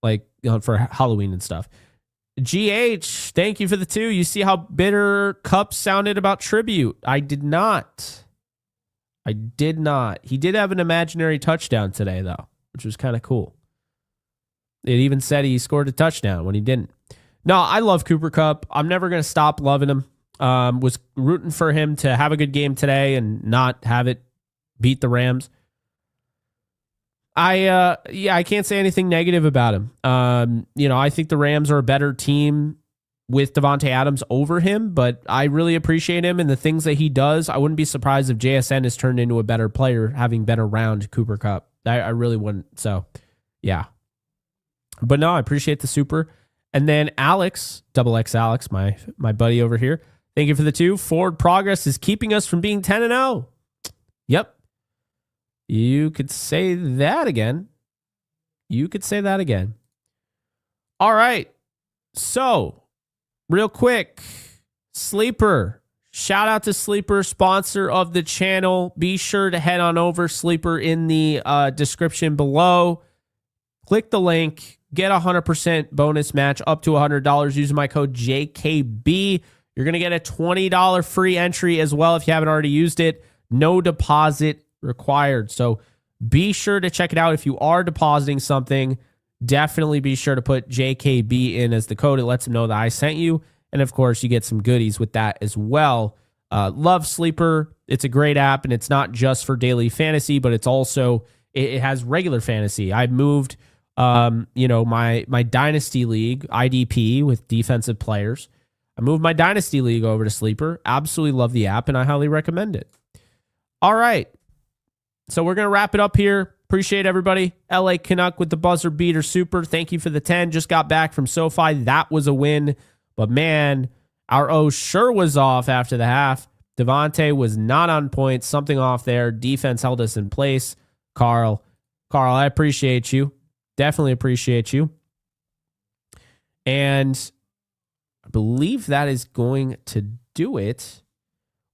like, you know, for Halloween and stuff. GH, thank you for the 2. You see how bitter Kupp sounded about tribute? I did not. He did have an imaginary touchdown today, though, which was kind of cool. It even said he scored a touchdown when he didn't. No, I love Cooper Kupp. I'm never going to stop loving him. Was rooting for him to have a good game today and not have it beat the Rams. I can't say anything negative about him. I think the Rams are a better team with Davante Adams over him, but I really appreciate him and the things that he does. I wouldn't be surprised if JSN is turned into a better player, having been around Cooper Kupp. I really wouldn't. So, yeah. But no, I appreciate the super. And then Alex, XX Alex, my buddy over here. Thank you for the 2. Forward progress is keeping us from being 10-0. Yep. You could say that again. All right. So, real quick, Sleeper. Shout out to Sleeper, sponsor of the channel. Be sure to head on over, Sleeper, in the description below. Click the link. Get a 100% bonus match up to $100 using my code JKB. You're going to get a $20 free entry as well if you haven't already used it. No deposit required. So be sure to check it out. If you are depositing something, definitely be sure to put JKB in as the code. It lets them know that I sent you. And of course, you get some goodies with that as well. Love Sleeper. It's a great app, and it's not just for daily fantasy, but it's also, it has regular fantasy. I moved, my Dynasty League, IDP, with defensive players. I moved my Dynasty League over to Sleeper. Absolutely love the app, and I highly recommend it. All right. So we're going to wrap it up here. Appreciate everybody. LA Canuck with the buzzer beater super. Thank you for the 10. Just got back from SoFi. That was a win. But man, our O sure was off after the half. Devontae was not on point. Something off there. Defense held us in place. Carl, I appreciate you. Definitely appreciate you. And I believe that is going to do it.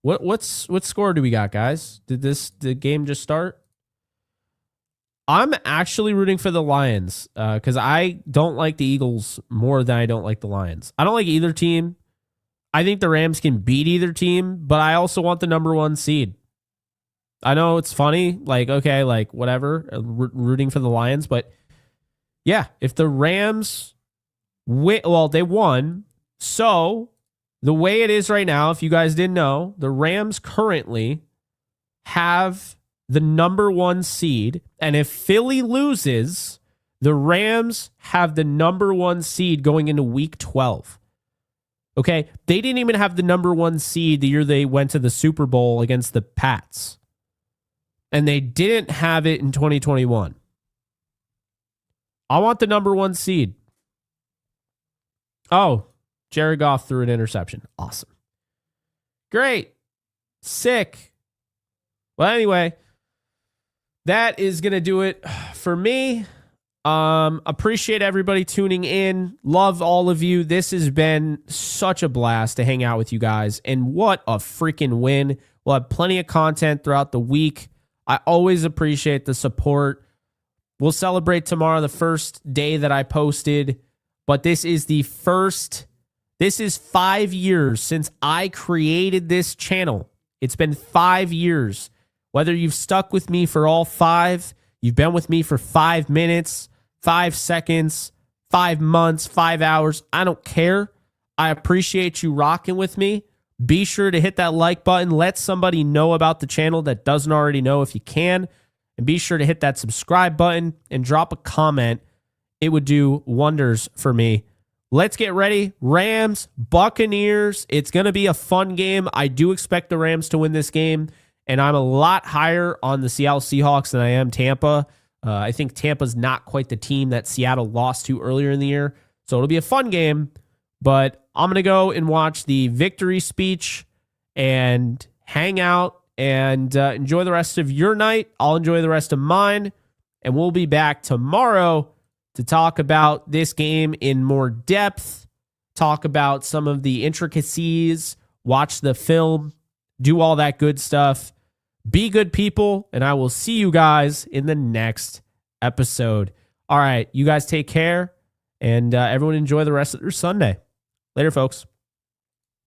What score do we got, guys? Did the game just start? I'm actually rooting for the Lions because I don't like the Eagles more than I don't like the Lions. I don't like either team. I think the Rams can beat either team, but I also want the number 1 seed. I know it's funny, like, okay, like, whatever, rooting for the Lions, but yeah, if the Rams win, well, they won, so the way it is right now, if you guys didn't know, the Rams currently have the number 1 seed. And if Philly loses, the Rams have the number 1 seed going into week 12. Okay? They didn't even have the number 1 seed the year they went to the Super Bowl against the Pats. And they didn't have it in 2021. I want the number 1 seed. Oh, Jared Goff threw an interception. Awesome. Great. Sick. Well, anyway, that is going to do it for me. Appreciate everybody tuning in. Love all of you. This has been such a blast to hang out with you guys. And what a freaking win. We'll have plenty of content throughout the week. I always appreciate the support. We'll celebrate tomorrow, the first day that I posted. But this is 5 years since I created this channel. It's been 5 years. Whether you've stuck with me for all 5, you've been with me for 5 minutes, 5 seconds, 5 months, 5 hours, I don't care. I appreciate you rocking with me. Be sure to hit that like button. Let somebody know about the channel that doesn't already know if you can. And be sure to hit that subscribe button and drop a comment. It would do wonders for me. Let's get ready. Rams, Buccaneers. It's going to be a fun game. I do expect the Rams to win this game, and I'm a lot higher on the Seattle Seahawks than I am Tampa. I think Tampa's not quite the team that Seattle lost to earlier in the year, so it'll be a fun game, but I'm going to go and watch the victory speech and hang out and enjoy the rest of your night. I'll enjoy the rest of mine, and we'll be back tomorrow to talk about this game in more depth, talk about some of the intricacies, watch the film, do all that good stuff. Be good people, and I will see you guys in the next episode. All right, you guys take care, and everyone enjoy the rest of your Sunday. Later, folks.